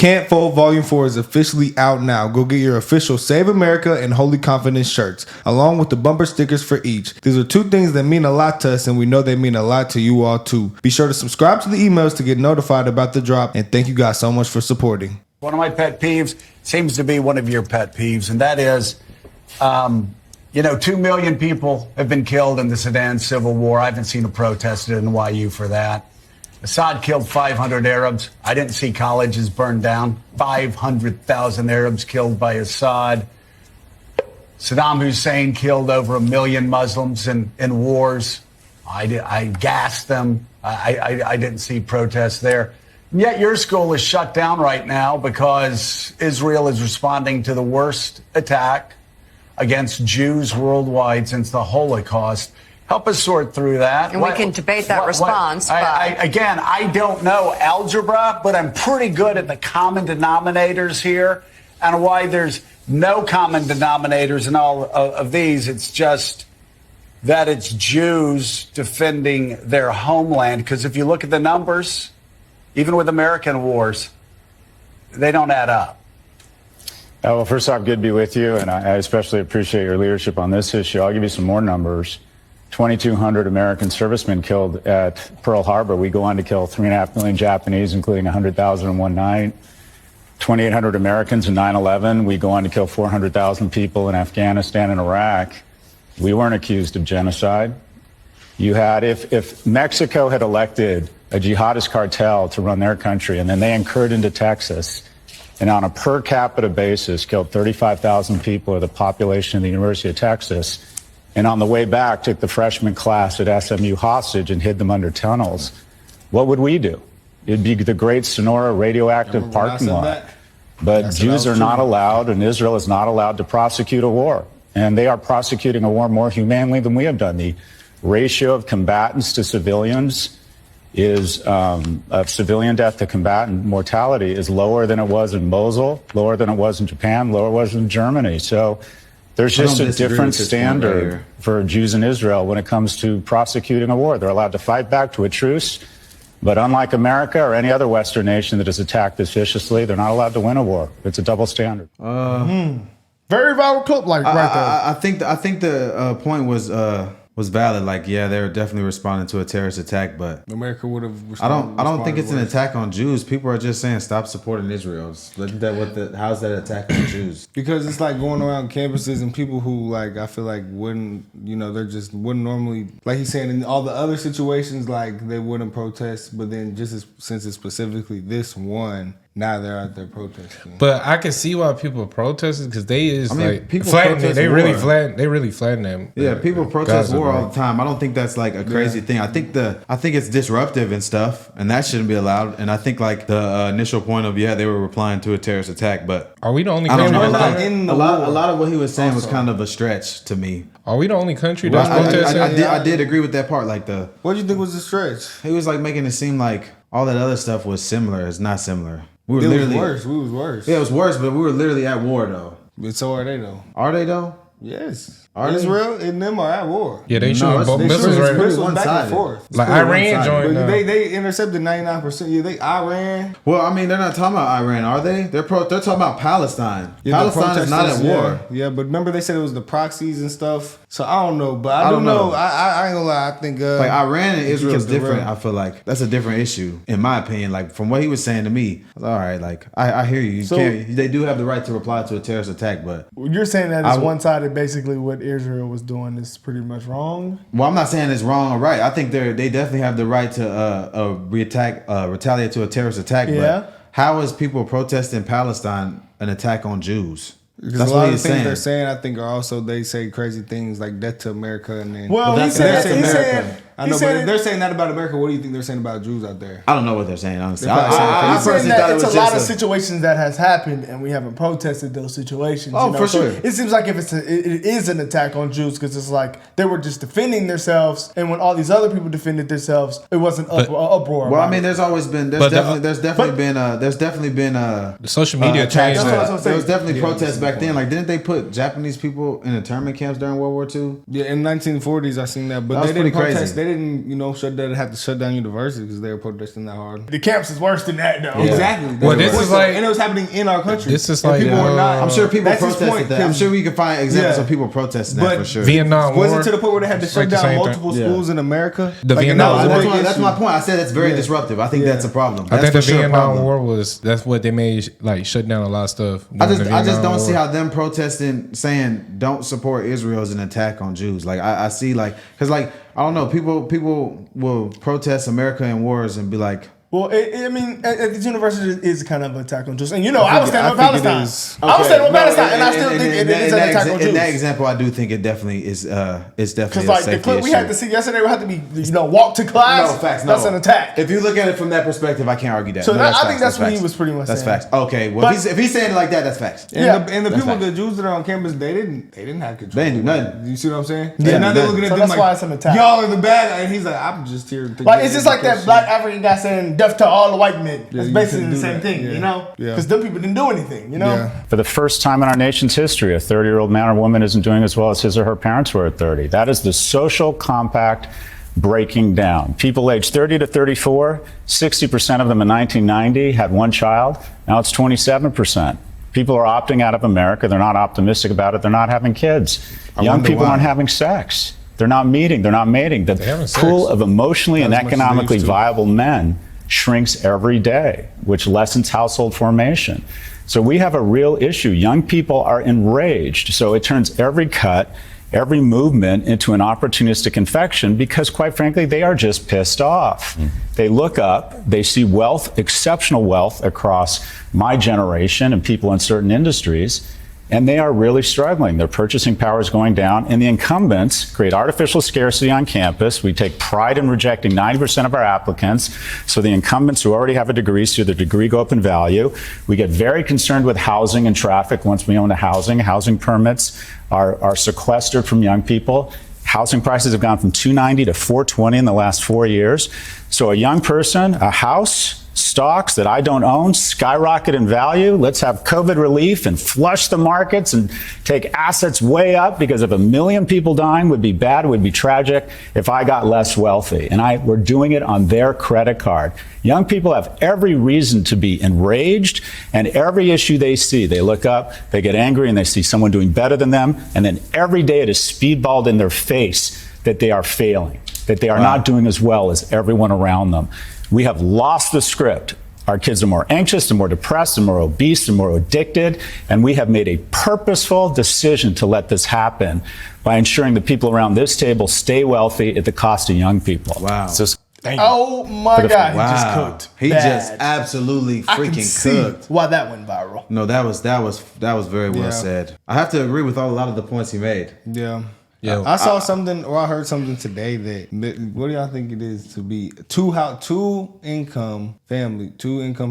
Can't Fold Volume 4 is officially out now. Go get your official Save America and Holy Confidence shirts, along with the bumper stickers for each. These are two things that mean a lot to us, and we know they mean a lot to you all too. Be sure to subscribe to the emails to get notified about the drop, and thank you guys so much for supporting. One of my pet peeves seems to be one of your pet peeves, and that is, 2 million people have been killed in the Sudan civil war. I haven't seen a protest at NYU for that. Assad killed 500 Arabs. I didn't see colleges burned down. 500,000 Arabs killed by Assad. Saddam Hussein killed over 1 million Muslims in wars. I gassed them. I didn't see protests there. And yet your school is shut down right now because Israel is responding to the worst attack against Jews worldwide since the Holocaust. Help us sort through that. And we can debate that response. I don't know algebra, but I'm pretty good at the common denominators here and why there's no common denominators in all of these. It's just that it's Jews defending their homeland. Because if you look at the numbers, even with American wars, they don't add up. Well, first off, good to be with you, and I especially appreciate your leadership on this issue. I'll give you some more numbers. 2,200 American servicemen killed at Pearl Harbor. We go on to kill 3.5 million Japanese, including 100,000 in one night. 2,800 Americans in 9/11. We go on to kill 400,000 people in Afghanistan and Iraq. We weren't accused of genocide. You had, if Mexico had elected a jihadist cartel to run their country, and then they incurred into Texas, and on a per capita basis killed 35,000 people, or the population of the University of Texas, and on the way back took the freshman class at SMU hostage and hid them under tunnels, what would we do? It'd be the great Sonora radioactive parking lot. But Jews are not allowed, and Israel is not allowed to prosecute a war. And they are prosecuting a war more humanely than we have done. The ratio of combatants to civilians is of civilian death to combatant mortality is lower than it was in Mosul, lower than it was in Japan, lower than it was in Germany. So there's just a different standard for Jews in Israel when it comes to prosecuting a war. They're allowed to fight back to a truce, but unlike America or any other Western nation that has attacked this viciously, they're not allowed to win a war. It's a double standard. Very viral clip, right there. I think the point was valid. Like, yeah, they're definitely responding to a terrorist attack, but America would have. I don't think it's an attack on Jews. People are just saying stop supporting Israel. How's that attack on Jews? Because it's like going around campuses and people who, like, I feel like wouldn't, they just wouldn't normally, like he's saying, in all the other situations, like they wouldn't protest, but then since it's specifically this one, now they're out there protesting. But I can see why people are protesting because people flatten it. They really war. flatten them. Yeah, people protest war all the time. I don't think that's like a crazy thing. I think it's disruptive and stuff, and that shouldn't be allowed. And I think like the initial point of they were replying to a terrorist attack, but are we the only country? country? A lot of what he was saying was kind of a stretch to me. Are we the only country that's protesting? I did agree with that part. Like what do you think was the stretch? He was like making it seem like all that other stuff was similar. It's not similar. We was worse. Yeah, it was worse, but we were literally at war though. But so are they though. Are they though? Yes. Israel and them are at war. Yeah, they shooting both missiles right now. Back and forth. Like Iran joined. They intercepted 99%. Yeah, Iran. Well, I mean, they're not talking about Iran, are they? They're talking about Palestine. Yeah, Palestine is not at war. Yeah, but remember they said it was the proxies and stuff. So I don't know, but I don't know. I ain't gonna lie. I think like Iran and Israel is different. I feel like that's a different issue, in my opinion. Like from what he was saying to me, I was all right. Like I hear you. They do have the right to reply to a terrorist attack, but you're saying that it's one-sided. Basically, what Israel was doing is pretty much wrong. Well, I'm not saying it's wrong or right. I think they definitely have the right to retaliate to a terrorist attack. Yeah. But how is people protesting Palestine an attack on Jews? Because that's a lot of things they're saying, I think, are also they say crazy things like death to America, and then he said I know, but if they're saying that about America, what do you think they're saying about Jews out there? I don't know what they're saying, honestly. I personally thought it's a lot of situations that has happened, and we haven't protested those situations. Oh, for sure. It seems like if it is an attack on Jews, because it's like they were just defending themselves, and when all these other people defended themselves, it wasn't uproar. Well, I mean, there's definitely been the social media changed. There was definitely protests back then. Like, didn't they put Japanese people in internment camps during World War II? Yeah, in 1940s, I seen that, but they didn't protest. they didn't, have to shut down universities because they were protesting that hard. The camps is worse than that, though. Yeah. Exactly. Well, this is like, and it was happening in our country. This is like, people were not. I'm sure people That's his protested point, that. I'm sure we can find examples of people protesting that for sure. Vietnam War. Was it to the point where they had to shut the down same multiple thing. schools in America? The Vietnam War. That's my point. I said that's very disruptive. I think that's a problem. I That's think the for sure a Vietnam problem. War that's what they made, like, shut down a lot of stuff. I just Vietnam don't War. see how them protesting saying don't support Israel is an attack on Jews. Like I see because I don't know, people will protest America in wars and be like, well, I mean, at these universities is kind of an attack on Jews. And I was standing with I think it Palestine. is. I was standing with Palestine, and I still think it is an attack on Jews. In that example, I do think it definitely is. It's definitely Because, like, the a safety clip we issue. had to see yesterday, we had to be, walk to class. No, facts. That's an attack. If you look at it from that perspective, I can't argue that. So No, I that's think facts, that's what facts. he was pretty much That's saying. facts. Okay, well, if he's saying it like that, that's facts. And the That's people, facts. the Jews that are on campus, they didn't have control. They didn't do nothing. You see what I'm saying? Yeah, And now they're nothing. looking at So them that's like, why it's an attack. y'all are the bad guy. And he's like, I'm just here to Like, it's just like that black African guy saying death to all the white men. That's you basically couldn't the do same that. thing, Yeah. Because them people didn't do anything, Yeah. For the first time in our nation's history, a 30-year-old man or woman isn't doing as well as his or her parents were at 30. That is the social compact breaking down. People aged 30 to 34, 60% of them in 1990 had one child. Now it's 27%. People are opting out of America. They're not optimistic about it. They're not having kids. Young wonder people why. aren't having sex. They're not meeting. They're not mating. The having pool sex. of emotionally and Not as much as they economically used to. viable men shrinks every day, which lessens household formation. So we have a real issue. Young people are enraged. So it turns every cut, every movement into an opportunistic infection because, quite frankly, they are just pissed off. They look up, they see wealth, exceptional wealth across my generation and people in certain industries, and they are really struggling. Their purchasing power is going down, and the incumbents create artificial scarcity on campus. We take pride in rejecting 90% of our applicants, so the incumbents who already have a degree see their degree go up in value. We get very concerned with housing and traffic once we own a housing. Housing permits are sequestered from young people. Housing prices have gone from $290 to $420 in the last 4 years. So a young person, a house, stocks that I don't own skyrocket in value. Let's have COVID relief and flush the markets and take assets way up, because if 1 million people dying would be bad, would be tragic if I got less wealthy. And we're doing it on their credit card. Young people have every reason to be enraged, and every issue they see, they look up, they get angry, and they see someone doing better than them. And then every day it is speedballed in their face that they are failing, that they are not doing as well as everyone around them. We have lost the script. Our kids are more anxious and more depressed and more obese and more addicted. And we have made a purposeful decision to let this happen by ensuring the people around this table stay wealthy at the cost of young people. wow. Oh my God, he just cooked. He bad. just absolutely I can freaking see cooked. why that went viral. No, that was very well Yeah. said. I have to agree with a lot of the points he made. Yeah. Yeah. I saw something, or I heard something today that what do y'all think it is to be two income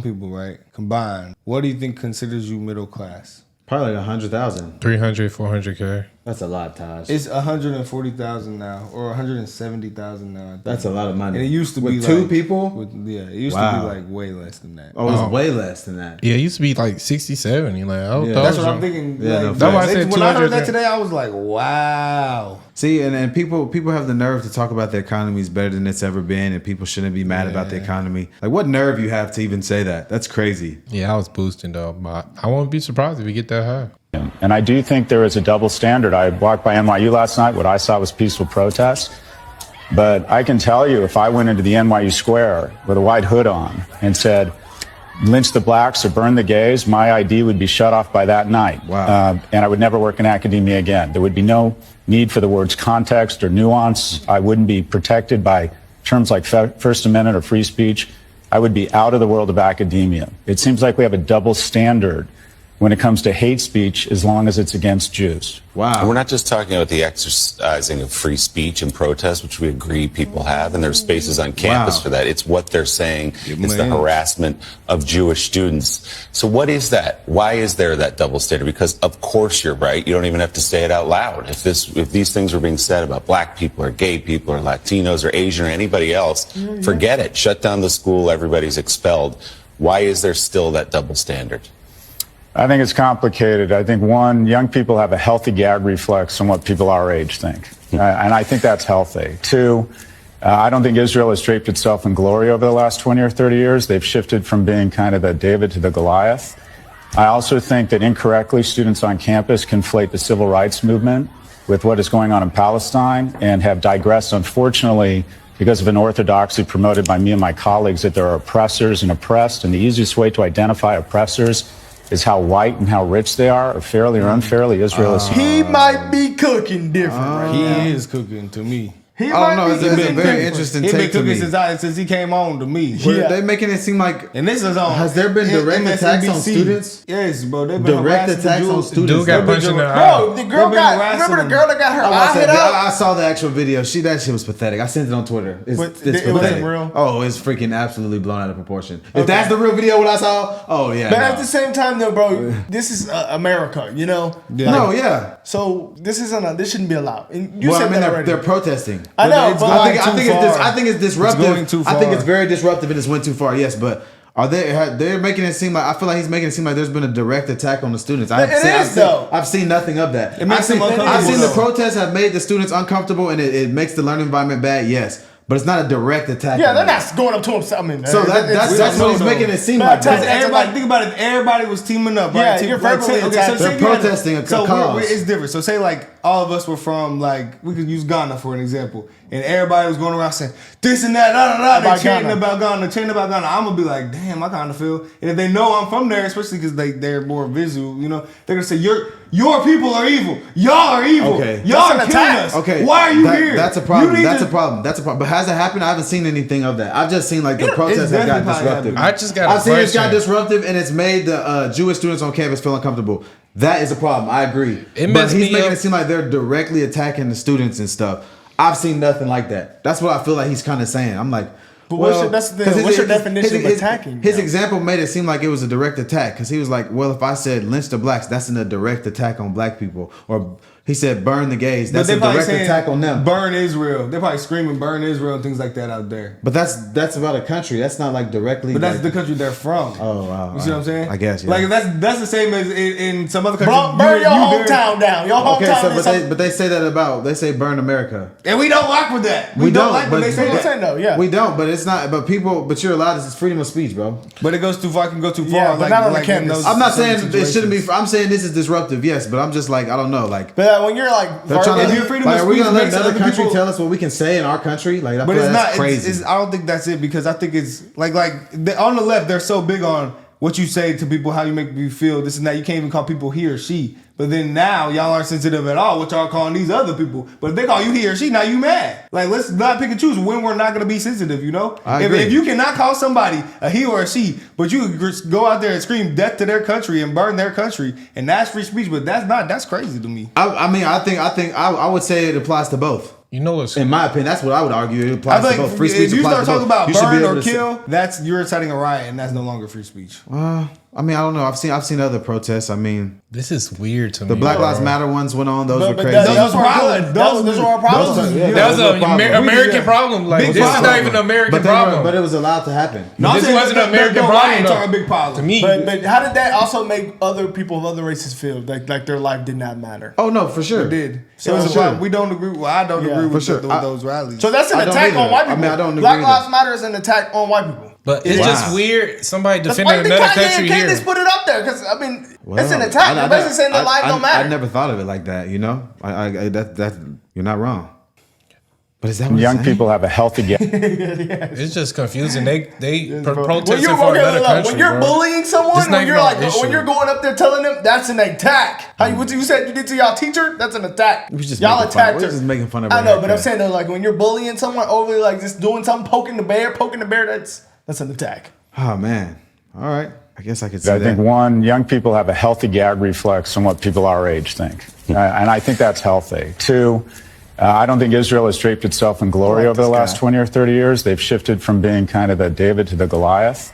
people, right? Combined. What do you think considers you middle class? Probably like 100,000. 300, 400K. That's a lot, Taj. It's 140,000 now, or 170,000 now. I think. That's a lot of money. And it used to be With two like, people? It used to Wow. be like way less than that. Oh, it's way less than that. Yeah, it used to be like 60, 70. Like, That's what I'm thinking. Yeah, no, like, that's why I said when I heard 200. that today, I was like, wow. See, and people have the nerve to talk about the economy is better than it's ever been, and people shouldn't be mad about the economy. Like, what nerve you have to even say that? That's crazy. Yeah, I was boosting though, but I won't be surprised if we get that high. And I do think there is a double standard. I walked by NYU last night. What I saw was peaceful protests. But I can tell you, if I went into the NYU square with a white hood on and said, lynch the blacks or burn the gays, my ID would be shut off by that night. Wow. And I would never work in academia again. There would be no need for the words context or nuance. I wouldn't be protected by terms like First Amendment or free speech. I would be out of the world of academia. It seems like we have a double standard when it comes to hate speech, as long as it's against Jews. Wow. And we're not just talking about the exercising of free speech and protest, which we agree people have, and there's spaces on campus for that. It's what they're saying. It's the harassment of Jewish students. So what is that? Why is there that double standard? Because of course you're right. You don't even have to say it out loud. If these things were being said about black people or gay people or Latinos or Asian or anybody else, forget it. Shut down the school. Everybody's expelled. Why is there still that double standard? I think it's complicated. I think, one, young people have a healthy gag reflex on what people our age think. And I think that's healthy. Two, I don't think Israel has draped itself in glory over the last 20 or 30 years. They've shifted from being kind of the David to the Goliath. I also think that incorrectly students on campus conflate the civil rights movement with what is going on in Palestine and have digressed, unfortunately, because of an orthodoxy promoted by me and my colleagues that there are oppressors and oppressed, and the easiest way to identify oppressors is how white and how rich they are, or fairly or unfairly. Israel is. He might be cooking different right now. He is cooking to me. He I don't know. might It's be been cooking very different. interesting He's been take to cooking me. since he came on to me. Yeah. They making it seem like And this is on. Has there been direct attacks on MSNBC. students? Yes, bro. They've been Direct harassing attacks on Jews. students. Dude got They've been punched in the dir- eye. Bro, the girl They've been got. harassing Remember the them. girl that got her I eye watched hit that video. out? I saw the actual video. That shit was pathetic. I sent it on Twitter. It's But it pathetic. wasn't real? Oh, it's freaking absolutely blown out of proportion. If that's the real video, what I saw, oh yeah. But no. at the same time, though, bro, this is America, you know. Yeah. No, yeah. So this isn't. This shouldn't be allowed. And you Well, said I mean, that already. they're protesting. I know, it's but going like, too far. I think it's disruptive. It's going too I think far. it's very disruptive and it's went too far. Yes, but they're making it seem like I feel like he's making it seem like there's been a direct attack on the students. I've seen nothing of that. It makes I've seen, them uncomfortable, I've seen the though. protests have made the students uncomfortable and it makes the learning environment bad. Yes, but it's not a direct attack. yeah, on they're them. not going up to him. I mean, So that's what he's making it seem like. Because Everybody, think about it. Everybody was teaming up, Yeah, right? you're Like, verbally say- attacked. say They're you had protesting a so cause. it's different. So say like all of us were from like we could use Ghana for an example, and everybody was going around saying this and that, da da da. About They chanting Ghana. about Ghana, chanting about Ghana. I'm gonna be like, damn, I kind of feel. And if they know I'm from there, especially because they're more visual, you know, they're gonna say your people are evil. Y'all are evil. Okay. Y'all That's are an killing attack. us. Okay, why are you here? That's a problem. You need That's to- a problem. That's a problem. But has it happened? I haven't seen anything of that. I've just seen like the It's protests that got definitely disruptive. happened. I just got a I've seen it's got question. disruptive and it's made the Jewish students on campus feel uncomfortable. That is a problem. I agree. It But messed he's me making up. it seem like they're directly attacking the students and stuff. I've seen nothing like that. That's what I feel like he's kind of saying. I'm like, But that's the thing. 'cause What's your definition of attacking? His though? example made it seem like it was a direct attack because he was like, well, if I said lynch the blacks, that's a direct attack on black people. Or he said burn the gays, But that's they a probably direct saying attack on them. burn Israel. They're probably screaming burn Israel and things like that out there. But that's about a country. That's not like directly. But that's like, the country they're from. Oh, wow. You see what I'm saying? I guess, yeah. Like that's the same as in some other countries. Burn your there- hometown down. Your hometown Okay, so is but they say that about they say burn America. And we don't rock with that. We don't, like but- when they say I'm that. saying though, yeah. We don't, but it's not. But you're allowed. It's freedom of speech, bro. But it goes too far. It can go too far. Yeah, but not on the in campus. those I'm not certain saying it shouldn't be. situations. I'm saying this is disruptive, yes, but I'm just like I don't know, like. But when you're like, They're trying If to, your freedom like, of are we speech gonna let makes another other country people- tell us what we can say in our country? Like, I But feel it's that's not. crazy. I don't think that's it because I think it's like on the left they're so big on what you say to people, how you make me feel, this and that. You can't even call people he or she. But then now y'all aren't sensitive at all. What y'all calling these other people? But if they call you he or she, now you mad. Like let's not pick and choose when we're not gonna be sensitive. You know, I agree. if you cannot call somebody a he or a she, but you go out there and scream death to their country and burn their country, and that's free speech. But that's crazy to me. I mean, I would say it applies to both. You know what's In my opinion, that's what I would argue. It I applies to think both. Free speech if you applies start to talking both. about You should be burn able or to say- kill, you're inciting a riot, and that's no longer free speech. I mean, I don't know. I've seen other protests. I mean, this is weird to me. the Black bro. Lives Matter ones went on. Those were but crazy. those were Those- good. Those were our problems. That was an American Yeah. problem. Like Big this is problem. not even an American but problem. it was allowed to happen. No, I'm This saying wasn't an American the problem, riots though. are a big problem To me, But how did that also make other people of other races feel like their life did not matter? Oh no, for sure. It did. So It was a sure. problem. We don't agree. Well, I don't Yeah, agree for with sure. those rallies. So that's an I don't attack either. on white I people. mean, I don't agree Black either. Lives Matter is an attack on white people. but it's Wow. just weird. Somebody That's why defending you think another Kanye country and here. Candace put it up there because I mean it's an Well, attack. They're basically saying their lives don't matter. I never thought of it like that. You know, that you're not wrong. But is that what Young it's saying? people have a healthy gap. It's just confusing. They When protesting you're, for another country. when you're bro. bullying This someone, not when even you're our like issue. when you're going up there telling them that's an attack. What you said you did to y'all teacher, that's an attack. We're just Y'all making fun- attacked we're her. just making fun of I her know, but I'm haircut. saying though, like when you're bullying someone overly, like just doing something, poking the bear, that's an attack. Oh man. All right. I guess I could say I that. think one, young people have a healthy gag reflex on what people our age think, and I think that's healthy. Two, I don't think Israel has draped itself in glory over the last 20 or 30 years. They've shifted from being kind of the David to the Goliath.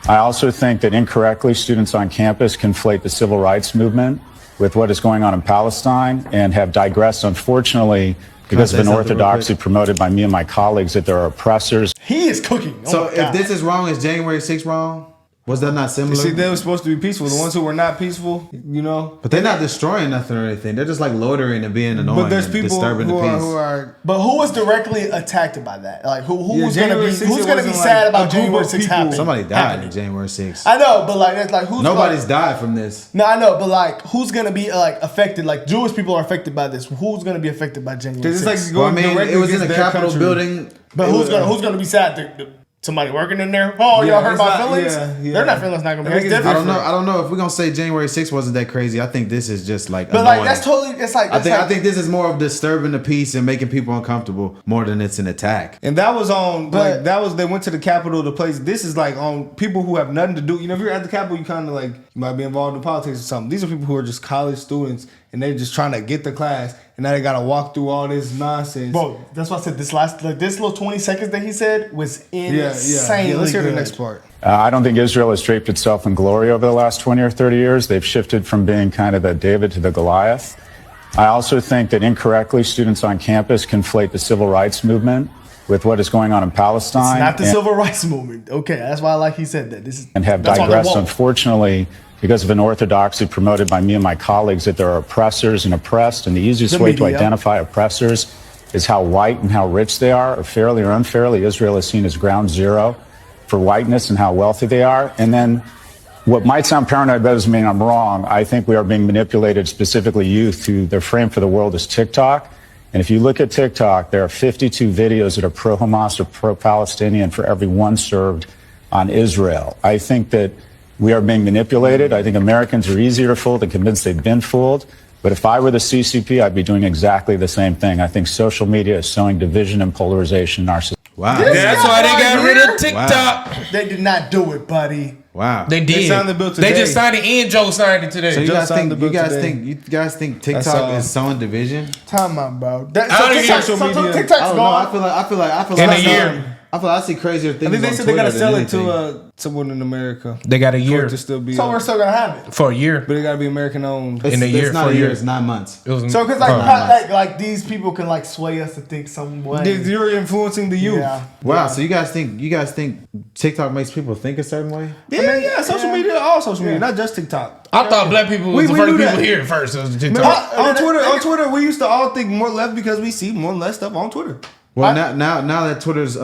I also think that incorrectly students on campus conflate the civil rights movement with what is going on in Palestine and have digressed, unfortunately, because of an orthodoxy promoted by me and my colleagues that there are oppressors. He is cooking. Oh So my if God. this is wrong, is January 6th wrong? Was that not similar? See, they were supposed to be peaceful. The ones who were not peaceful, you know. But they're not destroying nothing or anything. They're just like loitering and being annoying. But there's and people disturbing who the peace. are. But who was directly attacked by that? Like who's January gonna 6th, be who's it gonna be wasn't sad like about a group January of 6th people. happening? Somebody died on January 6th. I know, but like that's like who's Nobody's died from this. No, I know, but like who's gonna be like affected? Like Jewish people are affected by this. Who's gonna be affected by January 6th? It's like Well, I going mean, directly it was in the against their Capitol country. building. But who's gonna be sad? Somebody working in there? Oh, Yeah, y'all hurt it's my not- feelings? yeah. They're not feelings not gonna be. I think It's it's different. I don't know if we're gonna say January 6th wasn't that crazy. I think this is just like. But annoying. like that's totally. It's like I think this is more of disturbing the peace and making people uncomfortable more than it's an attack. And that was on, But- they went to the Capitol to place. This is like on people who have nothing to do. You know, if you're at the Capitol, you kind of like, you might be involved in politics or something. These are people who are just college students and they're just trying to get to class. And now they got to walk through all this nonsense. Bro, that's why I said this little 20 seconds that he said was insanely Yeah, let's hear the good. next part. I don't think Israel has draped itself in glory over the last 20 or 30 years. They've shifted from being kind of the David to the Goliath. I also think that incorrectly students on campus conflate the civil rights movement with what is going on in Palestine. It's not the and- civil rights movement. Okay, that's why I like he said that. This is and have that's why they're digressed, woke. unfortunately, because of an orthodoxy promoted by me and my colleagues that there are oppressors and oppressed, and the easiest The way to media. identify oppressors is how white and how rich they are, or fairly or unfairly. Israel is seen as ground zero for whiteness and how wealthy they are. And then what might sound paranoid, but doesn't mean I'm wrong. I think we are being manipulated, specifically youth, who their frame for the world is TikTok. And if you look at TikTok, there are 52 videos that are pro-Hamas or pro-Palestinian for every one served on Israel. I think that we are being manipulated. I think Americans are easier to fool than convinced they've been fooled. But if I were the CCP, I'd be doing exactly the same thing. I think social media is sowing division and polarization in our society. Wow. That's why they got rid here? of TikTok. They did not do it, buddy. Wow. They did. signed the bill They today. just signed it, and Joe signed it today. So you Just guys signed think the bill today. you guys think That's TikTok all. is sowing division? Time out, bro. I don't even- social media. TikTok's I don't know. I gone. feel like In a year. I feel like I see crazier things. I think they on said they got to Twitter sell than it to anything. someone in America. They got a For year it to still be. So we're still gonna have it. for a year. but it got to be American owned. in a year, It's not for a a year. year. It's 9 months. It was So because like these people can like sway us to think some way. You're influencing the youth. Yeah. Wow. So you guys think TikTok makes people think a certain way? Yeah, social media, all social media, not just TikTok. I thought black people was We the first knew people that. here first. It was TikTok. Remember, on Twitter, we used to all think more left because we see more left stuff on Twitter. Well, now that Twitter's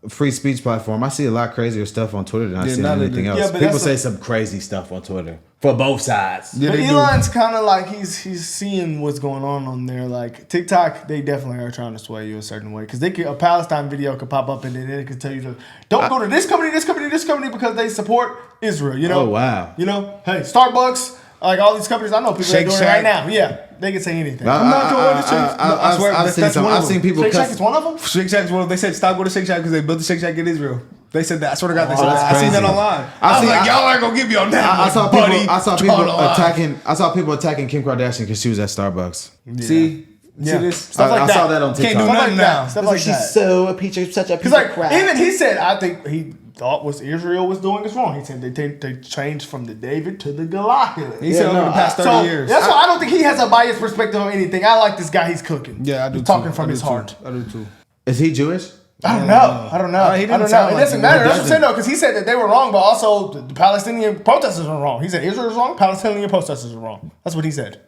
free speech platform, I see a lot crazier stuff on Twitter than I see now on they anything do. else. Yeah, but People that's say some crazy stuff on Twitter for both sides. Yeah, But they do. Elon's kind of like he's seeing what's going on there. Like TikTok, they definitely are trying to sway you a certain way because a Palestine video could pop up and then it could tell you to don't go to this company because they support Israel. You know? Oh, wow. You know, hey, Starbucks, like all these companies, I know people Shake are doing it right Shack. now. Yeah, they can say anything. I'm not going to Shake Shack. No, I swear, I've that's one of I've seen them. people Shake Shack cuss. is one of them. Shake Shack's one. They said stop going to Shake Shack because they built the Shake Shack in Israel. They said that. I swear to God, they said that's that. I seen crazy. that online. I I was seen- like, y'all aren't gonna get me on that. I saw buddy. people. I saw Draw people the line. attacking. I saw people attacking Kim Kardashian because she was at Starbucks. See Yeah. this Stuff like I that. saw that on Can't TikTok. do Stuff nothing like now. that. Stuff like that. so a piece of such a Because like even he said, I think he thought what Israel was doing is wrong. He said they changed from the David to the Goliath. He said over the past 30 So years. that's why I don't think he has a biased perspective on anything. I like this guy. He's cooking. Yeah, I do. He's talking too. from I do his too. heart. I do too. Is he Jewish? I don't know. I don't know. He I didn't don't sound know. It like doesn't him. matter. He That's what I'm doesn't. saying though, because he said that they were wrong, but also the Palestinian protesters are wrong. He said Israel is wrong, Palestinian protesters are wrong. That's what he said.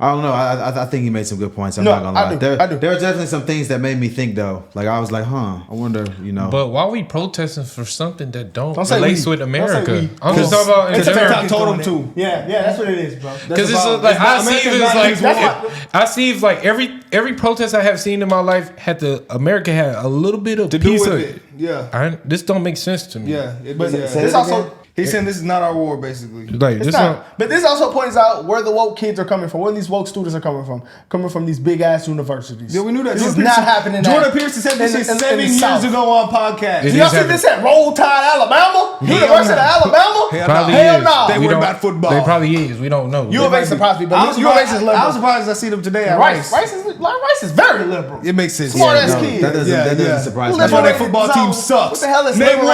I don't know. I think he made some good points. I'm No, not gonna lie. I do. There, I do. there were definitely some things that made me think though. Like I was like, I wonder, But why are we protesting for something that don't Don't say relates we. with Don't say America? we. I'm just talking about in It's general. TikTok told him to. Yeah, that's what it is, bro. Because it's about- like it's not- I see America's it not as his like war. That's I see it like every protest I have seen in my life had America had a little bit of To do piece with of it. Yeah. This don't make sense to me. Yeah. But yeah. this also. He's saying this is not our war, basically. Like It's this not. don't, But this also points out where the woke kids are coming from, where these woke students are coming from. Coming from these big ass universities. Yeah, we knew that. This is Jordan not Peterson- happening. Jordan Peterson said this in shit the 7 years South. ago on podcast. It Do y'all is see happening. this at Roll Tide, Alabama? University of Alabama? Hell probably Hell is. no. They We worry don't- about football. They probably is. We don't know. U of A surprised me, but I was U of A is surprised liberal. I see them today at Rice. Rice. Rice is very liberal. It makes sense. Smart ass no, kid. that doesn't surprise me. That's why their Liberal football zone. team sucks. What the hell is Name liberal?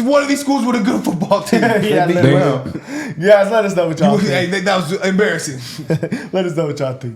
one of these schools with a good football team. Yeah, They beat liberal. well. Guys, let us know what y'all Hey, think. that was embarrassing. Let us know what y'all think.